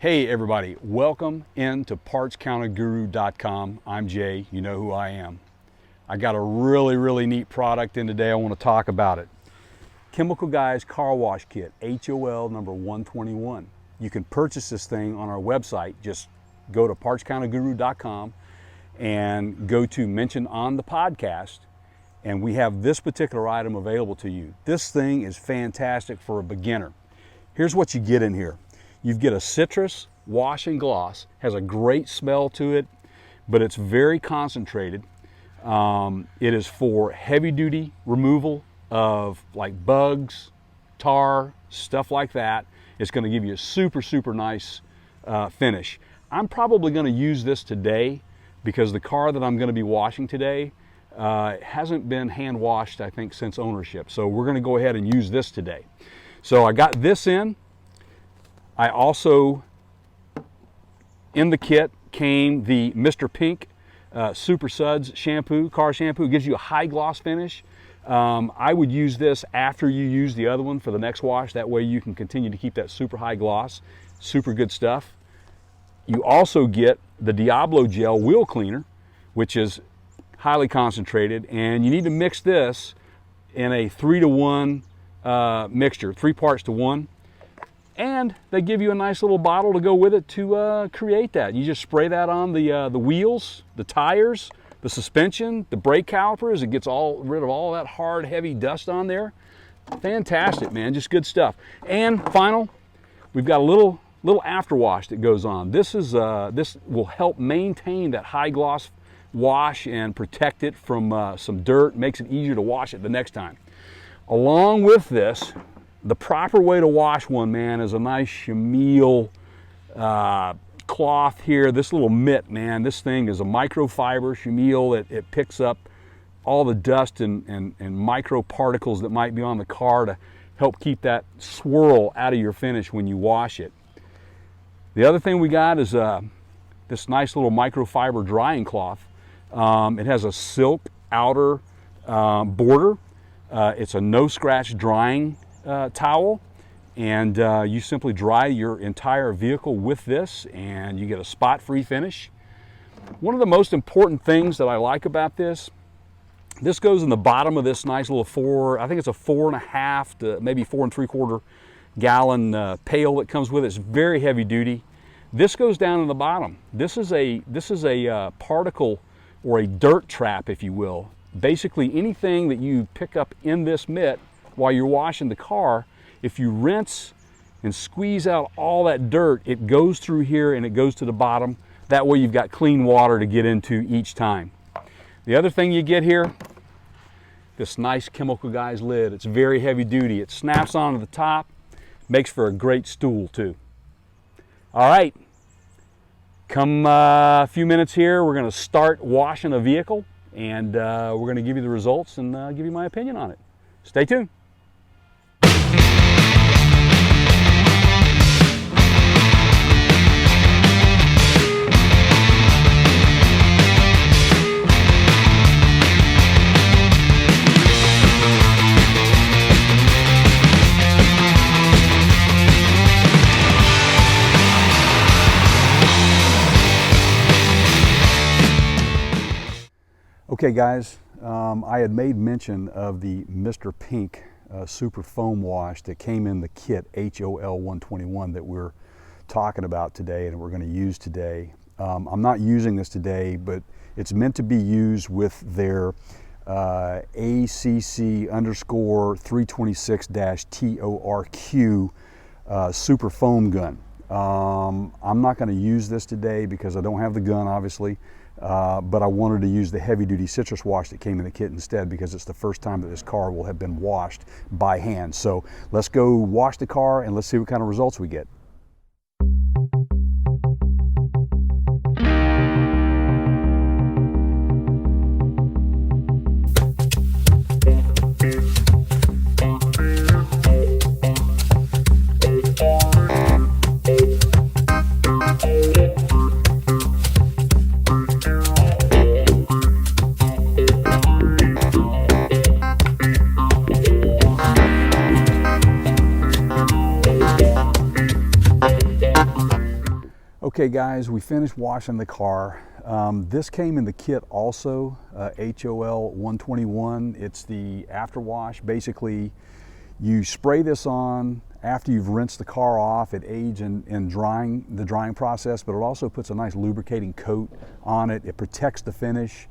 Hey everybody, welcome into PartsCounterGuru.com. I'm Jay, you know who I am. I got a really neat product in today. I want to talk about it. Chemical Guys Car Wash Kit, HOL number 121. You can purchase this thing on our website. Just go to PartsCounterGuru.com and go to mention on the podcast, and we have this particular item available to you. This thing is fantastic for a beginner. Here's what you get in here. You get a citrus wash and gloss, has a great smell to it, but it's very concentrated. It is for heavy duty removal of like bugs, tar, stuff like that. It's going to give you a super nice finish. I'm probably going to use this today because the car that I'm going to be washing today hasn't been hand washed, I think, since ownership. So we're going to go ahead and use this today. So I got this in. I also, in the kit, came the Mr. Pink Super Suds shampoo, car shampoo. It gives you a high gloss finish. I would use this after you use the other one for the next wash. That way you can continue to keep that super high gloss. Super good stuff. You also get the Diablo Gel Wheel Cleaner, which is highly concentrated, and you need to mix this in a 3-to-1 mixture, 3 parts to 1. And they give you a nice little bottle to go with it to create that. You just spray that on the wheels, the tires, the suspension, the brake calipers. It gets rid of all that hard, heavy dust on there. Fantastic, man, just good stuff. And final, we've got a little afterwash that goes on. This will help maintain that high gloss wash and protect it from some dirt, makes it easier to wash it the next time. Along with this, the proper way to wash one, man, is a nice chenille cloth here. This little mitt, man, this thing is a microfiber chenille. It picks up all the dust and micro particles that might be on the car to help keep that swirl out of your finish when you wash it. The other thing we got is this nice little microfiber drying cloth. It has a silk outer border. It's a no-scratch drying towel, and you simply dry your entire vehicle with this and you get a spot-free finish. One of the most important things that I like about this goes in the bottom of this nice little I think it's a 4.5 to maybe 4 3/4 gallon pail that comes with it. It's very heavy duty. This goes down in the bottom. This is a particle or a dirt trap, if you will. Basically anything that you pick up in this mitt while you're washing the car, if you rinse and squeeze out all that dirt, it goes through here and it goes to the bottom. That way you've got clean water to get into each time. The other thing you get here, this nice Chemical Guys lid. It's very heavy duty. It snaps onto the top, makes for a great stool too. All right, come a few minutes here, we're gonna start washing a vehicle, and we're gonna give you the results and give you my opinion on it. Stay tuned. Okay guys, I had made mention of the Mr. Pink Super Foam Wash that came in the kit HOL121 that we're talking about today and we're going to use today. I'm not using this today, but it's meant to be used with their ACC_326-TORQ Super Foam Gun. I'm not going to use this today because I don't have the gun, obviously. But I wanted to use the heavy-duty citrus wash that came in the kit instead because it's the first time that this car will have been washed by hand. So let's go wash the car and let's see what kind of results we get. Okay guys, we finished washing the car. This came in the kit also, HOL121. It's the after wash. Basically, you spray this on after you've rinsed the car off. It aids in the drying process, but it also puts a nice lubricating coat on it. It protects the finish,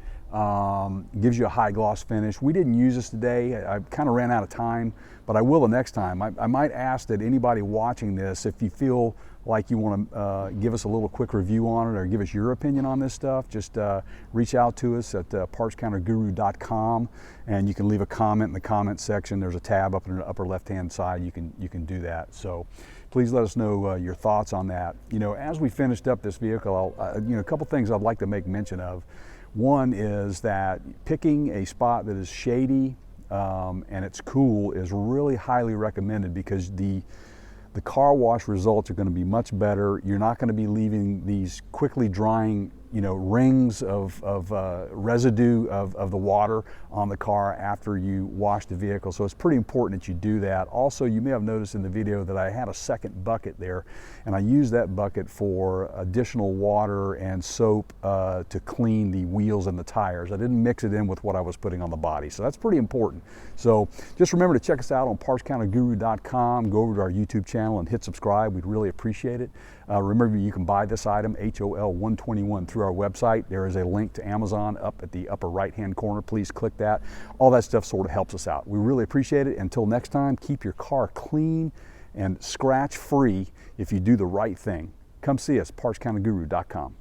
gives you a high gloss finish. We didn't use this today. I kind of ran out of time, but I will the next time. I might ask that anybody watching this, if you feel like you want to give us a little quick review on it or give us your opinion on this stuff, just reach out to us at partscounterguru.com, and you can leave a comment in the comment section. There's a tab up in the upper left hand side. You can do that. So please let us know your thoughts on that. You know, as we finished up this vehicle, a couple things I'd like to make mention of. One is that picking a spot that is shady and it's cool is really highly recommended, because the car wash results are going to be much better. You're not going to be leaving these quickly drying, rings of residue of the water on the car after you wash the vehicle. So it's pretty important that you do that. Also, you may have noticed in the video that I had a second bucket there, and I used that bucket for additional water and soap to clean the wheels and the tires. I didn't mix it in with what I was putting on the body. So that's pretty important. So just remember to check us out on partscounterguru.com. Go over to our YouTube channel and hit subscribe. We'd really appreciate it. Remember, you can buy this item, HOL121, through our website. There is a link to Amazon up at the upper right hand corner. Please click that. All that stuff sort of helps us out. We really appreciate it. Until next time, keep your car clean and scratch free if you do the right thing. Come see us, partscounterguru.com.